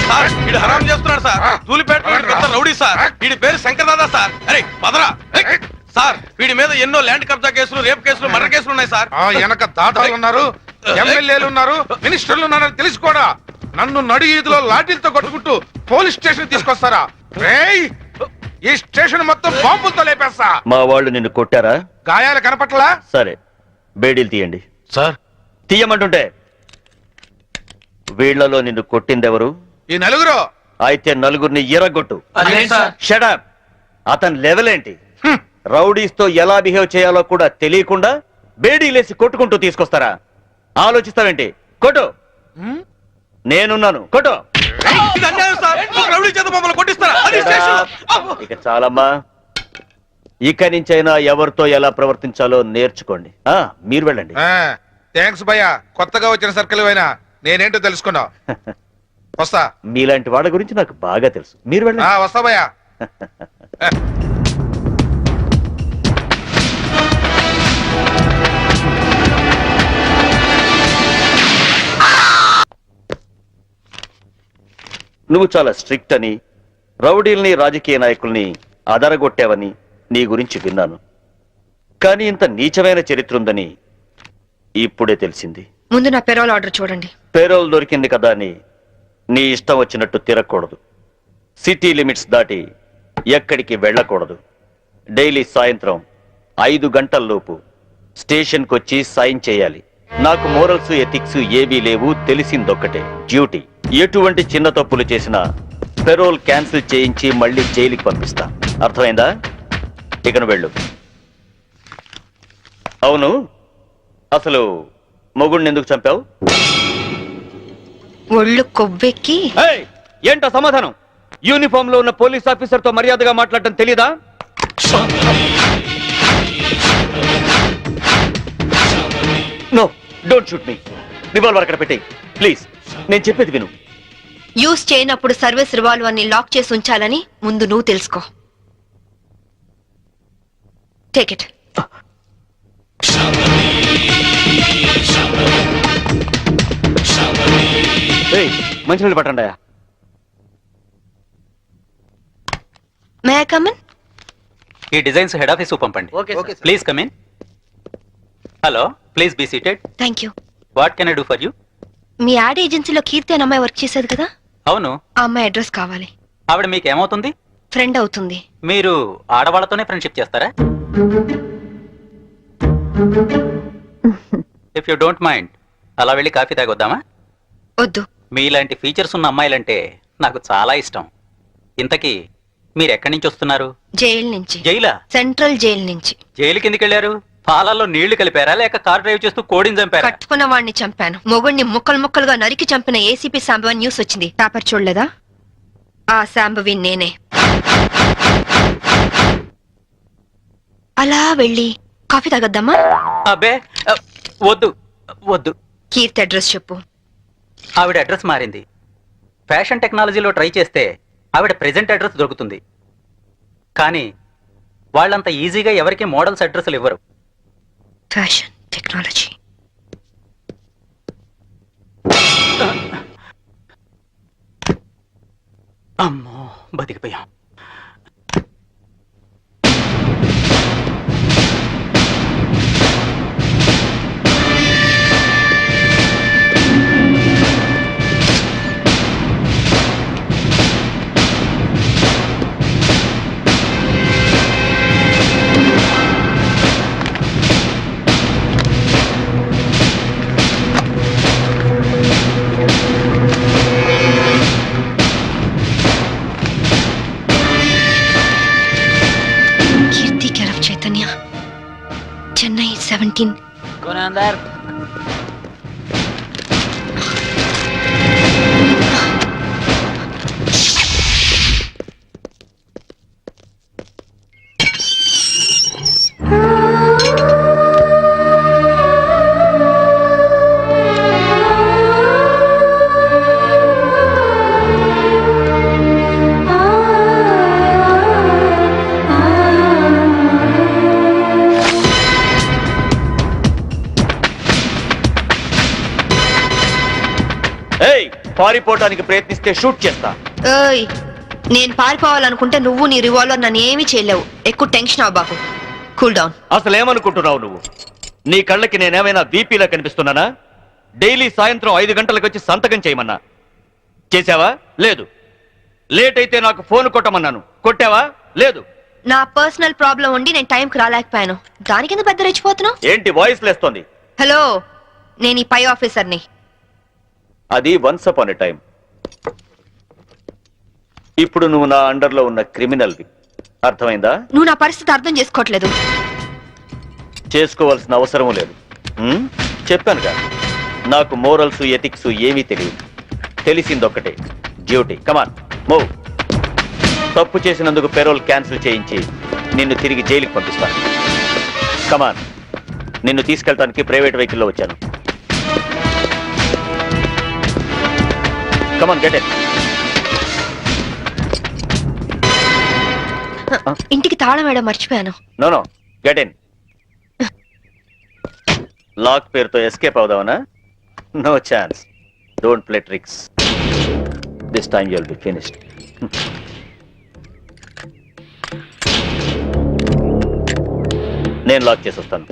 Sir వీడు హరాం చేస్తున్నాడు sir. Dhoolpet పెద్ద రౌడీ సార్. వీడి పేరు శంకర్ దాదా సార్. అరే పదరా సార్. వీడి మీద ఎన్నో ల్యాండ్ కబ్జా కేసులు, రేప్ కేసులు, మర్డర్ కేసులు ఉన్నాయి సార్. వెనక దాదాలు ఉన్నారు, ఎమ్మెల్యేలు ఉన్నారు, మినిస్టర్లు ఉన్నారని తెలిసి కూడా నన్ను నడి ఈదులో లాఠీలతో కొట్టుకుంటూ పోలీస్ స్టేషన్ తీసుకొస్తారా? ఈ స్టేషన్ మొత్తం బాంబులతో లేపేస్తా. మా వాళ్ళు నిన్ను కొట్టారా? గాయాలు కనపట్లా? సరే బేడీలు తీయండి. సార్ తీయమంటుంటే వీళ్లలో నిన్ను కొట్టిందెవరు? ఈ నలుగురు. అయితే నలుగురిని ఎరగొట్టు. షటప్. అతని లెవెల్ ఏంటి? రౌడీస్ తో ఎలా బిహేవ్ చేయాలో కూడా తెలియకుండా బేడీలేసి కొట్టుకుంటూ తీసుకొస్తారా? ఆలోచిస్తావేంటి? కొట్టు. నేనున్నాను, కొట్టు. ఇక చాలమ్మా. ఇక నుంచైనా ఎవరితో ఎలా ప్రవర్తించాలో నేర్చుకోండి. మీరు వెళ్ళండి. థ్యాంక్స్ భయ్యా. కొత్తగా వచ్చిన సర్కిల్ అయినా నేనేంటో తెలుసుకున్నావు. వస్తా. మీలాంటి వాళ్ళ గురించి నాకు బాగా తెలుసు. మీరు వెళ్ళండి. వస్తా భయ్యా. నువ్వు చాలా స్ట్రిక్ట్ అని, రౌడీల్ని, రాజకీయ నాయకుల్ని అదరగొట్టావని నీ గురించి విన్నాను. కానీ ఇంత నీచమైన చరిత్ర ఉందని ఇప్పుడే తెలిసింది. ముందు నా పెరోల్ ఆర్డర్ చూడండి. పేరోల్ దొరికింది కదా అని నీ ఇష్టం వచ్చినట్టు తిరగకూడదు. సిటీ లిమిట్స్ దాటి ఎక్కడికి వెళ్ళకూడదు. డైలీ సాయంత్రం 5 గంటల్లోపు స్టేషన్కి వచ్చి సైన్ చేయాలి. నాకు మోరల్స్, ఎథిక్స్ ఏవీ లేవు. తెలిసిందొక్కటే, డ్యూటీ. ఎటువంటి చిన్న తప్పులు చేసినా పెరోల్ క్యాన్సిల్ చేయించి మళ్ళీ జైలుకి పంపిస్తా. అర్థమైందా? ఇకను వెళ్ళు. అవును, అసలు మొగుడిని ఎందుకు చంపావు? ఒళ్ళు కొవ్వెక్కి. ఏంటో సమాధానం? యూనిఫామ్ లో ఉన్న పోలీస్ ఆఫీసర్ తో మర్యాదగా మాట్లాడటం తెలీదా? No, don't shoot me. Revolver అక్కడ పెట్టేయ్ ప్లీజ్. నేను చెప్పేది విను. యూజ్ చేయనప్పుడు సర్వీస్ రివాల్వర్ ని లాక్ చేసి ఉంచాలని ముందు నువ్వు తెలుసుకో. Take it. మంచినీళ్ళు పట్టండి. May I come in? ఈ డిజైన్స్ హెడ్ ఆఫీస్ పంపండి. Please come in. Hello, please be seated. Thank you. What can I do for you? మీ యాడ్ ఏజెన్సీలో కీర్తి అనే అమ్మాయి వర్క్ చేసేది కదా? అవును. ఆ అమ్మాయి అడ్రస్ కావాలి. ఆవిడ మీకు ఏమవుతుంది? ఫ్రెండ్ అవుతుంది. మీరు ఆడవాళ్లతోనే ఫ్రెండ్షిప్ చేస్తారా? ఇఫ్ యూ డోంట్ మైండ్ అలా వెళ్ళి కాఫీ తాగొద్దామా? వద్దు. మీలాంటి ఫీచర్స్ ఉన్న అమ్మాయిలంటే నాకు చాలా ఇష్టం. ఇంతకీ మీరు ఎక్కడి నుంచి వస్తున్నారు? జైలు నుంచి. జైలా? సెంట్రల్ జైలు నుంచి. జైలు కిందకి వెళ్ళారు? పాలల్లో నీళ్లు కలిపారా లేక కార్ డ్రైవ్ చేస్తూ కోడిని చంపారా? కట్టుకున్న వాడిని చంపాను. మొగుడిని ముక్కలు ముక్కలుగా నరికి చంపిన ఏసీపీ శాంభవి న్యూస్ వచ్చింది. పేపర్ చూడలేదా? ఆ శాంభవి నేనే. అలా వెళ్ళి కాఫీ తాగొద్దామా? అబ్బే వద్దు వద్దు. కీర్తి అడ్రస్ చెప్పు. ఆవిడ అడ్రస్ మారింది. ఫ్యాషన్ టెక్నాలజీలో ట్రై చేస్తే ఆవిడ ప్రెజెంట్ అడ్రస్ దొరుకుతుంది. కానీ వాళ్ళంత ఈజీగా ఎవరికి మోడల్స్ అడ్రస్లు ఇవ్వరు. Fashion technology. అమ్మో, బతికిపోయాం. Chennai 17. कौन है अंदर? పారిపోవటానికి ప్రయత్నిస్తే షూట్ చేస్తా. ఏయ్, నేను పారిపోవాలనుకుంటే నువ్వు నీ రివాల్వర్ నన్ను ఏమీ చేయలేవు. ఎక్కువ టెన్షన్ అవ్వబాకు. Cool down. అసలు ఏమనుకుంటున్నావు నువ్వు? నీ కళ్ళకి నేనేమైనా బీపీలా కనిపిస్తున్నానా? డైలీ సాయంత్రం 5 గంటలకు వచ్చి సంతకం చేయమన్నా చేసావా? లేదు. లేట్ అయితే నాకు ఫోన్ కొట్టమన్నాను, కొట్టావా? లేదు. నా పర్సనల్ ప్రాబ్లం ఉండి నేను టైంకి రాలేకపోయాను. దానికి ఎందుకు పెద్ద రెచ్చిపోతున్నావు? ఏంటి వాయిస్ లేస్తోంది? హలో, నేను ఈ పై ఆఫీసర్ని. అది వన్స్ అపాన్ ఎ టైం. ఇప్పుడు నువ్వు నా అండర్లో ఉన్న క్రిమినల్వి. అర్థమైందా? నువ్వు నా పరిస్థితి అర్థం చేసుకోవట్లేదు. చేసుకోవాల్సిన అవసరం లేదు. చెప్పానుగా, నాకు మోరల్స్ ఎథిక్స్ ఏమీ తెలియదు. తెలిసిందొక్కటే, డ్యూటీ. Come on move. తప్పు చేసినందుకు పెరోల్ క్యాన్సిల్ చేయించి నిన్ను తిరిగి జైలుకి పంపిస్తాను. కమాన్. నిన్ను తీసుకెళ్ళడానికి ప్రైవేట్ వెహికల్లో వచ్చాను. Come on, get it. ఇంటికి తాళం వేయడం మర్చిపోయాను. No get in. లాక్ పేరుతో ఎస్కేప్ అవుదావనా? No chance. Don't play tricks. This time you will be finished. నేను లాక్ చేసి వస్తాను.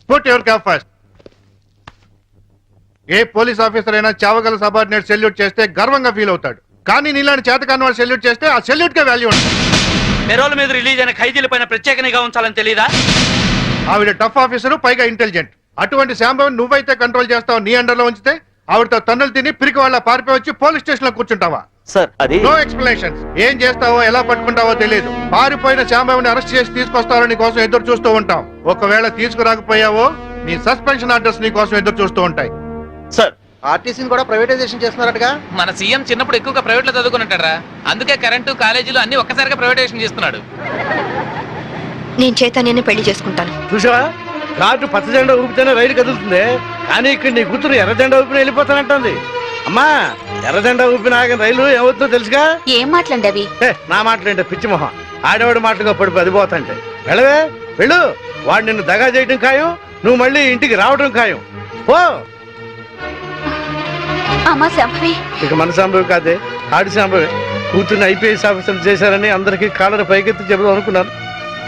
Put your cap first. ఏ పోలీస్ ఆఫీసర్ అయినా చావగల సబార్డినేట్ సెల్యూట్ చేస్తే గర్వంగా ఫీల్ అవుతాడు. కానీ నీలాంటి చేతకాని వాడు సెల్యూట్ చేస్తే ఆ సెల్యూట్ కే వాల్యూ ఉంటుంది. పెరోల్ మీద రిలీజ్ అయిన ఖైదీల పైన ప్రత్యేక నిఘా ఉంచాలని తెలీదా? ఆవిడ టఫ్ ఆఫీసరు, పైగా ఇంటెలిజెంట్. అటువంటి శాంభవిని నువ్వైతే కంట్రోల్ చేస్తావు, నీ అండర్లో ఉంచితే ఆవిడతో తన్నులు తిని పిరికి వాళ్ళ పారిపోయి వచ్చి పోలీస్ స్టేషన్ లో కూర్చుంటావా? సార్ అది నో ఎక్స్ప్లెనేషన్స్. ఏం చేస్తావో ఎలా పట్టుకుంటావో తెలియదు. పారిపోయిన శాంభవిని అరెస్ట్ చేసి తీసుకొస్తారని కోసం ఎదురు చూస్తూ ఉంటాం. ఒకవేళ తీసుకురాకపోయావో నీ సస్పెన్షన్ ఆర్డర్స్ నీ కోసం ఎదురు చూస్తూ ఉంటాయి. సార్ ఆర్టీసీని కూడా ప్రైవేటైజేషన్ చేస్తున్నారటగా. మన సీఎం చిన్నప్పుడు ఎక్కువగా ప్రైవేట్ లో చదువుకున్నట్టారా, అందుకే కరెంటు కాలేజీలు అన్ని ఒక్కసారిగా ప్రైవేటైజేషన్ చేస్తున్నాడు. నేను చైతన్యాన్ని పెళ్లి చేసుకుంటాను. చూసావా, కార్డు పచ్చ జెండా ఊపితేనే రైలు కదులుతుంది, కానీ ఇక్కడ నీ కూతురు ఎర్ర జెండా ఊపిన వెళ్ళిపోతానంటుంది. అమ్మా, ఎర్ర జెండా ఊపిన ఆగిన రైలు ఏమవుతుందో తెలుసుగా? ఏం మాట్లాడి అవి? నా మాటలేంటే పిచ్చి మొహం, ఆడవాడి మాటలుగా పడిపోయి అది పోతాంటే. వెళ్ళవే వెళ్ళు, వాడు నిన్ను దగా చేయడం ఖాయం, నువ్వు మళ్ళీ ఇంటికి రావడం ఖాయం. పో. అమ్మా శాంభవి. ఇక మన సంభవి కాదే, ఆడి సంభవి. కూతుర్ని ఐపీఎస్ ఆఫీసర్ చేశారని అందరికీ కాలర్ పైకెత్తి చెబుదాం అనుకున్నాను.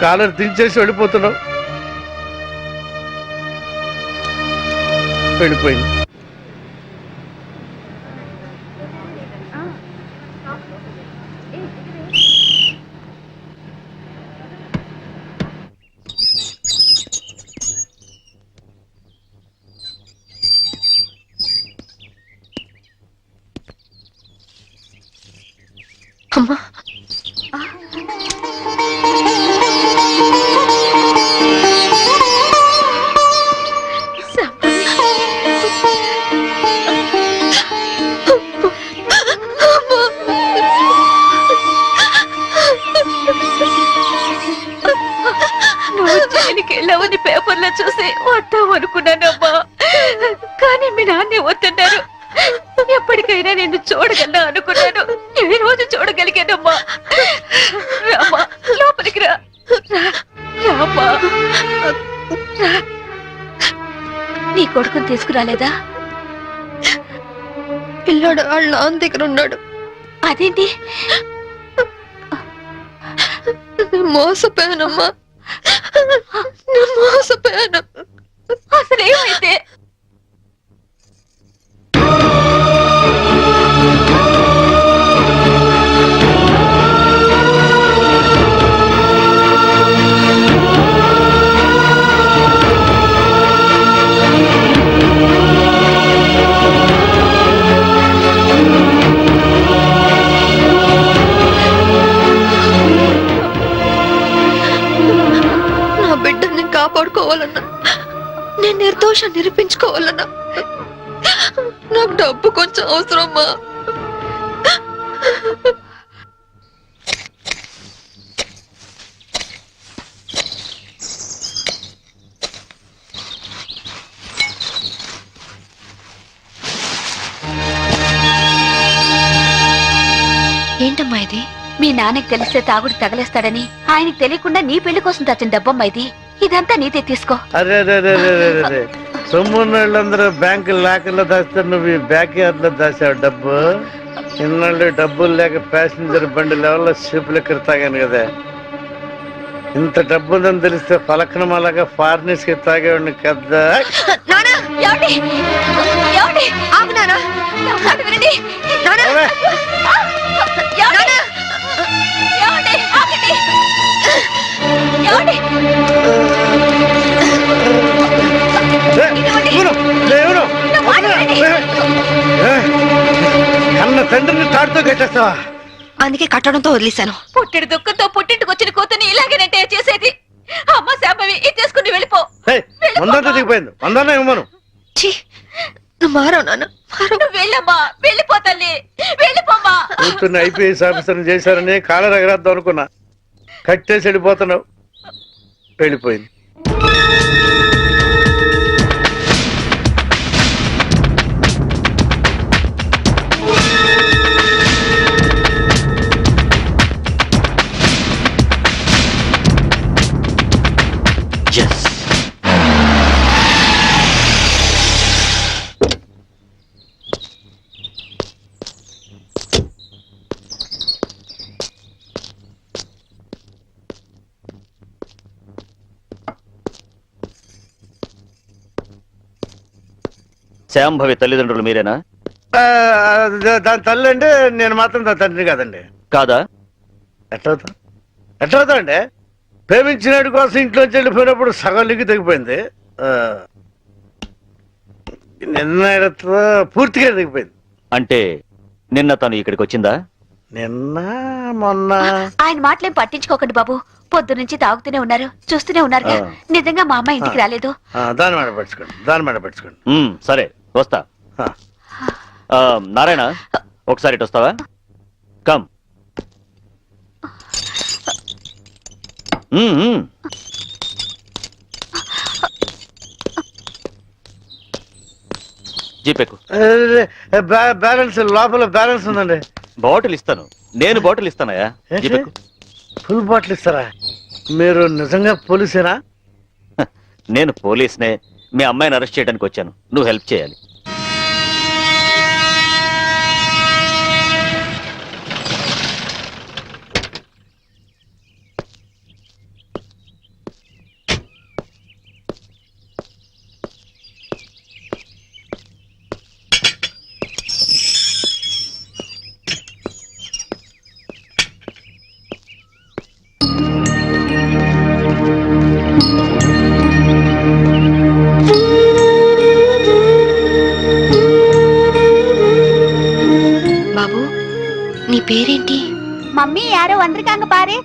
కాలర్ దించేసి వెళ్ళిపోతున్నావు. వెళ్ళిపోయింది. అమ్మా, నువ్వు జైలుకి వెళ్ళావని పేపర్లో చూసి వద్దాం అనుకున్నానమ్మా, కానీ మీ నాన్నే వద్దన్నారు. ఎప్పటికైనా నిన్ను చూడగలను అనుకున్నాను. ఈ రోజు చూడగలిగానమ్మా. రామా, లోపలికి రా. రామా, నీ కొడుకుని తీసుకురాలేదా? పిల్లాడు వాళ్ళ నాన్న దగ్గర ఉన్నాడు. అదేంటి? మోసపోయానమ్మా, మోసపోయాను. అసలేమైతే? నా బిడ్డని కాపాడుకోవాలన్నా, నేను నిర్దోషం నిరూపించుకోవాలన్నా నాకు డబ్బు కొంచెం అవసరమ్మా. ఏంటమ్మా ఇది? మీ నాన్నకి తెలిస్తే తాగుడు తగలేస్తాడని ఆయనకి తెలియకుండా నీ పెళ్లి కోసం తెచ్చిన డబ్బమ్మా ఇది. ఇదంతా నీదే, తీసుకో. అరే సొమ్మున్నోళ్ళందరూ బ్యాంకు లాకర్లో దాస్తే నువ్వు ఈ బ్యాక్ యార్డ్ లో దాచావు డబ్బు. ఇన్నాళ్ళు డబ్బులు లేక ప్యాసింజర్ బండి లెవెల్లో షిప్లు ఎక్కడ తాగాను కదా. ఇంత డబ్బు ఉందని తెలిస్తే ఫలకనమాలగా ఫారినర్స్ కి తాగేవాడిని కదా. అన్న తండ్రిని తాడుతో కట్టేస్తావా? అందుకే కట్టడంతో వదిలేశాను. పుట్టిడి దుఃఖంతో పుట్టింటికి వచ్చిన కూతుని ఇలాగేనంటే చేసేది. అమ్మ శాంభవి, ఇది తీసుకుని వెళ్ళిపో. వందంతా దిగిపోయింది, వందన్నా ఇవ్వను. నువ్వు మారవు నాన్న, నువ్వు వెళ్ళమ్మా, వెళ్ళిపో తల్లి, వెళ్ళిపోమ్మా. కూతుర్ని ఐపీఎస్ ఆఫీసర్ చేశారని కాలర్ ఎగరేద్దాం అనుకున్నా, కట్టేసి వెళ్ళిపోతున్నావు. వెళ్ళిపోయింది. శాంభవి తల్లిదండ్రులు మీరేనా? దాని తల్లి అంటే నేను మాత్రం దాని తండ్రి కాదండి. కాదా? ఎట్లవుతా అండి? ప్రేమించినడు కోసం ఇంట్లోంచి వెళ్ళిపోయినప్పుడు సగం లిగి తెగిపోయింది. నిన్న పూర్తిగా తెగిపోయింది. అంటే నిన్న తను ఇక్కడికి వచ్చిందా? నిన్న మొన్న ఆయన మాటలేం పట్టించుకోకండి బాబు. పొద్దు నుంచి తాగుతూనే ఉన్నారు, చూస్తూనే ఉన్నారుగా. నిజంగా మా అమ్మ ఇంటికి రాలేదు. దాని మాట పట్టుకోండి. సరే వస్తా. నారాయణ ఒకసారి ఇటు వస్తావా? కమ్. జీపేకు. బ్యాలెన్స్ లోపల బ్యాలెన్స్ ఉందండి. బాటిల్ ఇస్తాను. నేను బాటిల్ ఇస్తానయా? జీపేకు. ఫుల్ బాటిల్ ఇస్తారా? మీరు నిజంగా పోలీసేనా? నేను పోలీస్నే. మీ అమ్మాయిని అరెస్ట్ చేయడానికి వచ్చాను. నువ్వు హెల్ప్ చేయాలి. బాబు, నీ పేరేంటి? మమ్మీ యారో వందరికాంగ పారే.